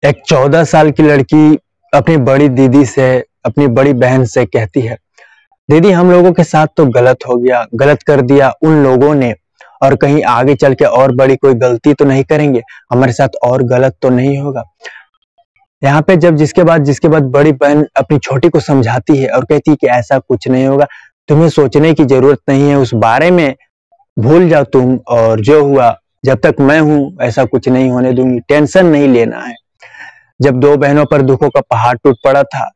एक 14 साल की लड़की अपनी बड़ी दीदी से, अपनी बड़ी बहन से कहती है, दीदी हम लोगों के साथ तो गलत हो गया, गलत कर दिया उन लोगों ने, और कहीं आगे चल के और बड़ी कोई गलती तो नहीं करेंगे, हमारे साथ और गलत तो नहीं होगा। यहाँ पे जब जिसके बाद बड़ी बहन अपनी छोटी को समझाती है और कहती है कि ऐसा कुछ नहीं होगा, तुम्हें सोचने की जरूरत नहीं है उस बारे में, भूल जाओ तुम, और जो हुआ जब तक मैं हूं ऐसा कुछ नहीं होने दूंगी, टेंशन नहीं लेना है। जब दो बहनों पर दुखों का पहाड़ टूट पड़ा था,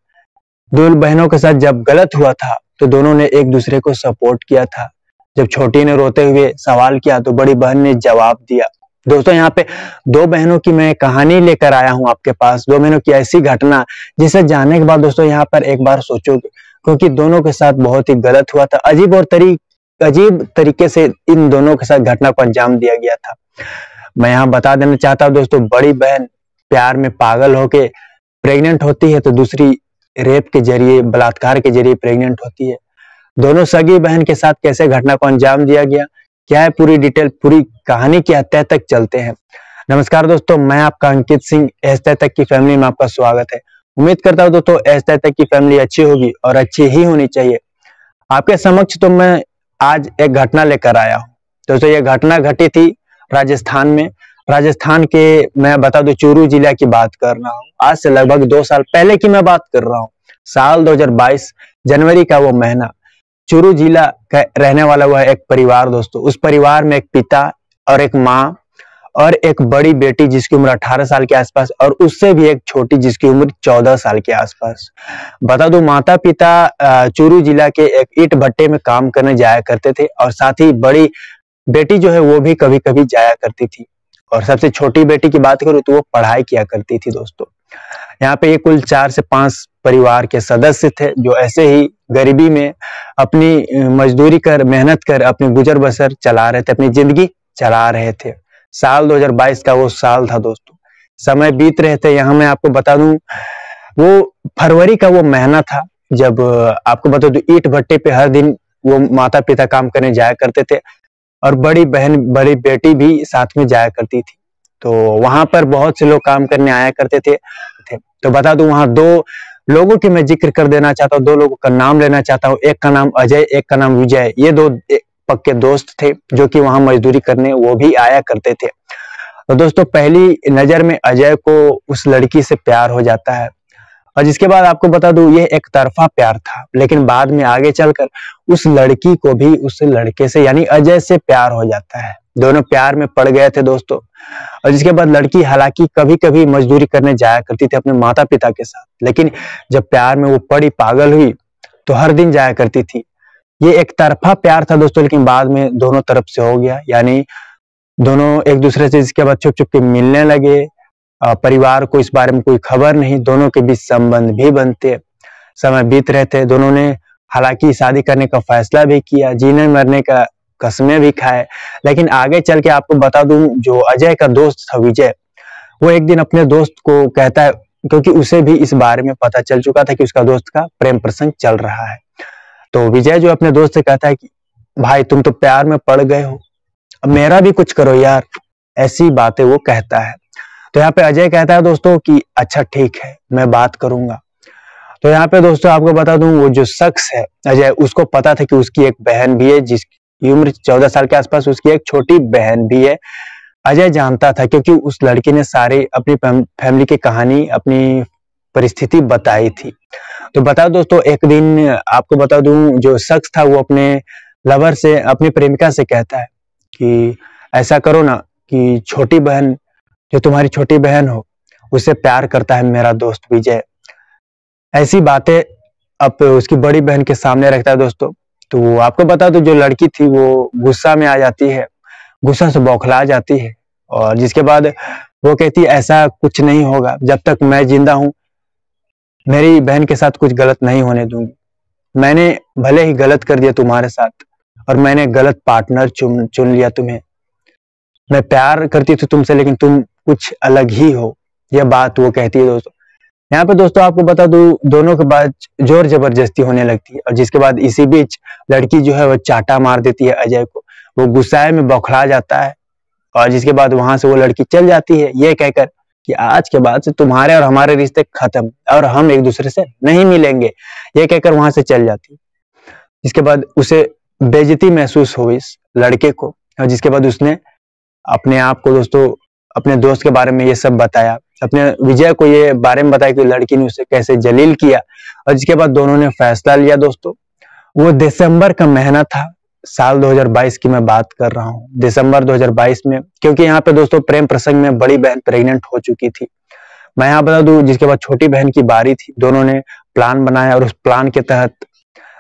दो बहनों के साथ जब गलत हुआ था तो दोनों ने एक दूसरे को सपोर्ट किया था। जब छोटी ने रोते हुए सवाल किया तो बड़ी बहन ने जवाब दिया। दोस्तों यहाँ पे दो बहनों की मैं कहानी लेकर आया हूँ आपके पास, दो बहनों की ऐसी घटना जिसे जानने के बाद दोस्तों यहाँ पर एक बार सोचोगे, क्योंकि दोनों के साथ बहुत ही गलत हुआ था। अजीब तरीके से इन दोनों के साथ घटना को अंजाम दिया गया था। मैं यहाँ बता देना चाहता हूँ दोस्तों, बड़ी बहन प्यार में पागल होके प्रेग्नेंट होती है तो दूसरी रेप के जरिए, बलात्कार के जरिए प्रेग्नेंट होती है। दोनों सगी बहन के साथ कैसे घटना को अंजाम दिया गया, क्या है पूरी डिटेल, पूरी कहानी की हत्या तक चलते हैं। नमस्कार दोस्तों, मैं आपका अंकित सिंह, एस तक की फैमिली में आपका स्वागत है। उम्मीद करता हूँ दोस्तों एस तक की फैमिली अच्छी होगी और अच्छी ही होनी चाहिए। आपके समक्ष तो मैं आज एक घटना लेकर आया हूँ दोस्तों। ये घटना घटी थी राजस्थान में। राजस्थान के, मैं बता दूं, चूरू जिला की बात कर रहा हूँ। आज से लगभग 2 साल पहले की मैं बात कर रहा हूँ। साल 2022 जनवरी का वो महीना। चूरू जिला का रहने वाला हुआ एक परिवार दोस्तों। उस परिवार में एक पिता और एक माँ और एक बड़ी बेटी जिसकी उम्र 18 साल के आसपास, और उससे भी एक छोटी जिसकी उम्र 14 साल के आसपास। बता दूं, माता पिता चूरू जिला के एक ईंट भट्टे में काम करने जाया करते थे, और साथ ही बड़ी बेटी जो है वो भी कभी कभी जाया करती थी। और सबसे छोटी बेटी की बात करूं तो वो पढ़ाई किया करती थी दोस्तों। यहाँ पे ये कुल 4 से 5 परिवार के सदस्य थे जो ऐसे ही गरीबी में अपनी मजदूरी कर, मेहनत कर अपनी गुजर बसर चला रहे थे, अपनी जिंदगी चला रहे थे। साल 2022 का वो साल था दोस्तों। समय बीत रहे थे। यहाँ मैं आपको बता दूं, वो फरवरी का वो महीना था जब आपको बता दूं ईंट भट्टे पे हर दिन वो माता पिता काम करने जाया करते थे, और बड़ी बहन, बड़ी बेटी भी साथ में जाया करती थी। तो वहां पर बहुत से लोग काम करने आया करते थे। तो बता दूं, वहां 2 लोगों की मैं जिक्र कर देना चाहता हूँ, 2 लोगों का नाम लेना चाहता हूँ। एक का नाम अजय, एक का नाम विजय। ये 2 पक्के दोस्त थे जो कि वहां मजदूरी करने वो भी आया करते थे। तो दोस्तों पहली नजर में अजय को उस लड़की से प्यार हो जाता है, और जिसके बाद आपको बता दूं ये एक तरफा प्यार था, लेकिन बाद में आगे चलकर उस लड़की को भी उस लड़के से यानी अजय से प्यार हो जाता है। दोनों प्यार में पड़ गए थे दोस्तों। और जिसके बाद लड़की हालांकि कभी कभी मजदूरी करने जाया करती थी अपने माता पिता के साथ, लेकिन जब प्यार में वो पड़ी, पागल हुई, तो हर दिन जाया करती थी। ये एक तरफा प्यार था दोस्तों, लेकिन बाद में दोनों तरफ से हो गया। यानी दोनों एक दूसरे से इसके बाद छुप छुप के मिलने लगे। परिवार को इस बारे में कोई खबर नहीं, दोनों के बीच संबंध भी बनते। समय बीत रहे थे। दोनों ने हालांकि शादी करने का फैसला भी किया, जीने मरने का कसमें भी खाए। लेकिन आगे चल के आपको बता दूं, जो अजय का दोस्त था विजय, वो एक दिन अपने दोस्त को कहता है, क्योंकि उसे भी इस बारे में पता चल चुका था कि उसका दोस्त का प्रेम प्रसंग चल रहा है। तो विजय जो अपने दोस्त से कहता है कि भाई तुम तो प्यार में पड़ गए हो, अब मेरा भी कुछ करो यार, ऐसी बातें वो कहता है। तो यहाँ पे अजय कहता है दोस्तों कि अच्छा ठीक है, मैं बात करूंगा। तो यहाँ पे दोस्तों आपको बता दूं, वो जो शख्स है अजय, उसको पता था कि उसकी एक बहन भी है जिसकी उम्र 14 साल के आसपास, उसकी एक छोटी बहन भी है। अजय जानता था क्योंकि उस लड़की ने सारी अपनी फैमिली की कहानी, अपनी परिस्थिति बताई थी। तो बता दोस्तों, एक दिन आपको बता दूं, जो शख्स था वो अपने लवर से, अपनी प्रेमिका से कहता है कि ऐसा करो ना कि छोटी बहन, जो तुम्हारी छोटी बहन हो, उससे प्यार करता है मेरा दोस्त विजय। ऐसी बातें अब उसकी बड़ी बहन के सामने रखता है दोस्तों। तो आपको बता दो, जो लड़की थी वो गुस्सा में आ जाती है, गुस्सा से बौखला जाती है, और जिसके बाद वो कहती है ऐसा कुछ नहीं होगा, जब तक मैं जिंदा हूं मेरी बहन के साथ कुछ गलत नहीं होने दूंगी। मैंने भले ही गलत कर दिया तुम्हारे साथ, और मैंने गलत पार्टनर चुन लिया तुम्हें। मैं प्यार करती थी तुमसे, लेकिन तुम कुछ अलग ही हो। यह बात वो कहती है दोस्तों। यहाँ पे दोस्तों आपको बता दूं, दोनों के बाद जोर जबरदस्ती होने लगती है, और जिसके बाद इसी बीच लड़की जो है वो चाटा मार देती है अजय को। वो गुस्साए में बौखला जाता है, और जिसके बाद वहां से वो लड़की चल जाती है, ये कहकर कि आज के बाद से तुम्हारे और हमारे रिश्ते खत्म और हम एक दूसरे से नहीं मिलेंगे, ये कहकर वहां से चल जाती। इसके बाद उसे बेइज्जती महसूस हुई इस लड़के को, और जिसके बाद उसने अपने आप को दोस्तों अपने दोस्त के बारे में ये सब बताया, अपने विजय को ये बारे में बताया कि लड़की ने उसे कैसे जलील किया। और जिसके बाद दोनों ने फैसला लिया दोस्तों। वो दिसंबर का महीना था, साल 2022 की मैं बात कर रहा हूँ, दिसंबर 2022 में, क्योंकि यहाँ पे दोस्तों प्रेम प्रसंग में बड़ी बहन प्रेग्नेंट हो चुकी थी। मैं यहाँ बता दूं, जिसके बाद छोटी बहन की बारी थी। दोनों ने प्लान बनाया और उस प्लान के तहत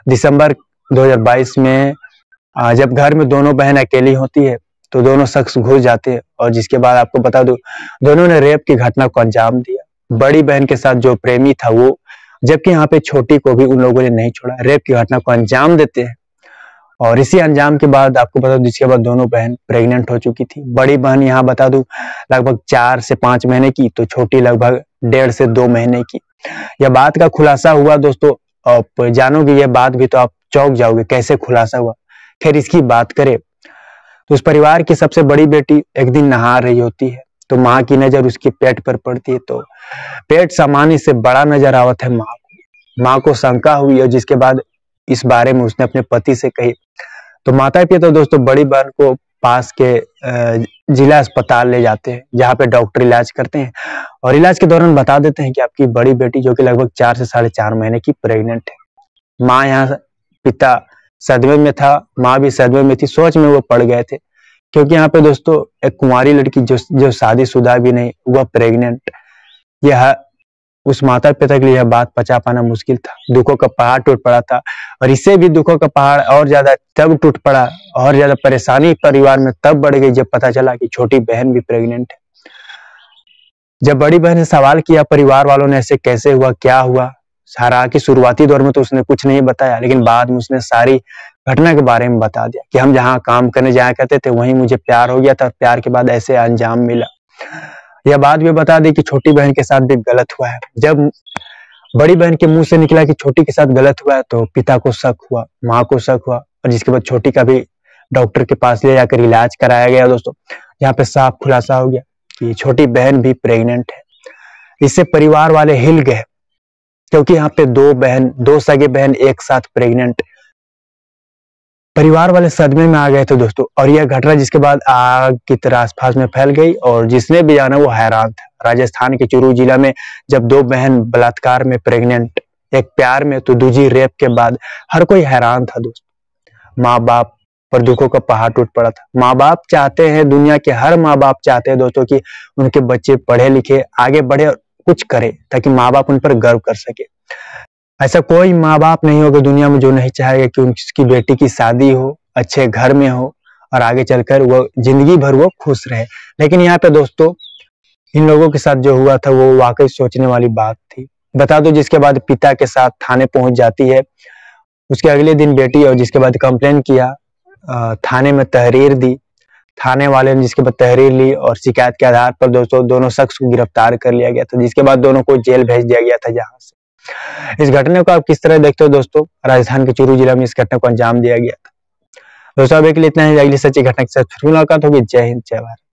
दिसंबर 2022 में जब घर में दोनों बहन अकेली होती है तो दोनों शख्स घुस जाते हैं, और जिसके बाद आपको बता दूं दोनों ने रेप की घटना को अंजाम दिया। बड़ी बहन के साथ जो प्रेमी था वो, जबकि यहाँ पे छोटी को भी उन लोगों ने नहीं छोड़ा, रेप की घटना को अंजाम देते हैं। और इसी अंजाम के बाद आपको बता दूं जिसके बाद दोनों बहन प्रेग्नेंट हो चुकी थी। बड़ी बहन यहाँ बता दूं लगभग 4 से 5 महीने की, तो छोटी लगभग 1.5 से 2 महीने की। यह बात का खुलासा हुआ दोस्तों, आप जानोगे यह बात भी तो आप चौंक जाओगे कैसे खुलासा हुआ। खैर इसकी बात करें तो उस परिवार की सबसे बड़ी बेटी एक दिन नहा रही होती है, तो माँ की नजर उसके पेट पर पड़ती है, तो पेट सामान्य से बड़ा नजर आवत है माँ को। माँ को शंका हुई और जिसके बाद इस बारे में उसने अपने पति से कही। तो माता पिता तो दोस्तों बड़ी बहन को पास के जिला अस्पताल ले जाते हैं, जहाँ पे डॉक्टर इलाज करते हैं और इलाज के दौरान बता देते हैं कि आपकी बड़ी बेटी जो कि लगभग 4 से 4.5 महीने की प्रेग्नेंट है। माँ यहाँ, पिता सदमे में था, माँ भी सदमे में थी, सोच में वो पड़ गए थे, क्योंकि यहाँ पे दोस्तों एक कुंवारी लड़की जो शादीशुदा भी नहीं, वह प्रेग्नेंट, यह उस माता पिता के लिए यह बात पचा पाना मुश्किल था। दुखों का पहाड़ टूट पड़ा था, और इससे भी दुखों का पहाड़ और ज्यादा तब टूट पड़ा, और ज्यादा परेशानी परिवार में तब बढ़ गई जब पता चला कि छोटी बहन भी प्रेग्नेंट है। जब बड़ी बहन ने सवाल किया परिवार वालों ने ऐसे कैसे हुआ, क्या हुआ, सारा की शुरुआती दौर में तो उसने कुछ नहीं बताया, लेकिन बाद में उसने सारी घटना के बारे में बता दिया कि हम जहाँ काम करने जाया करते थे वहीं मुझे प्यार हो गया था, प्यार के बाद ऐसे अंजाम मिला। यह बात भी बता दी कि छोटी बहन के साथ भी गलत हुआ है। जब बड़ी बहन के मुंह से निकला कि छोटी के साथ गलत हुआ है तो पिता को शक हुआ, माँ को शक हुआ, और जिसके बाद छोटी का भी डॉक्टर के पास ले जाकर इलाज कराया गया दोस्तों। यहाँ पे साफ खुलासा हो गया कि छोटी बहन भी प्रेग्नेंट है। इससे परिवार वाले हिल गए, क्योंकि यहाँ पे दो सगे बहन एक साथ प्रेग्नेंट। परिवार वाले सदमे में आ गए थे दोस्तों, और यह घटना जिसके बाद आग की तरह आसपास में फैल गई, और जिसने भी जाना वो हैरान था। राजस्थान के चुरू जिला में जब 2 बहन बलात्कार में प्रेग्नेंट, एक प्यार में तो दूसरी रेप के बाद, हर कोई हैरान था दोस्तों। माँ बाप पर दुखों का पहाड़ टूट पड़ा था। माँ बाप चाहते हैं, दुनिया के हर माँ बाप चाहते हैं दोस्तों कि उनके बच्चे पढ़े लिखे आगे बढ़े और कुछ करे, ताकि माँ बाप उन पर गर्व कर सके। ऐसा कोई माँ बाप नहीं होगा दुनिया में जो नहीं चाहेगा कि उसकी बेटी की शादी हो, अच्छे घर में हो, और आगे चलकर वो जिंदगी भर वो खुश रहे। लेकिन यहाँ पे दोस्तों इन लोगों के साथ जो हुआ था वो वाकई सोचने वाली बात थी। बता दो जिसके बाद पिता के साथ थाने पहुंच जाती है, उसके अगले दिन बेटी, और जिसके बाद कंप्लेन किया, थाने में तहरीर दी। थाने वाले ने जिसके बाद तहरीर ली और शिकायत के आधार पर दोस्तों दोनों शख्स को गिरफ्तार कर लिया गया था, जिसके बाद दोनों को जेल भेज दिया गया था। जहां से इस घटना को आप किस तरह देखते हो दोस्तों? राजस्थान के चुरू जिला में इस घटना को अंजाम दिया गया था। दोस्तों अभी के लिए इतना ही, अगली सच्ची घटना के साथ फिर मुलाकात होगी। जय हिंद, जय भारत।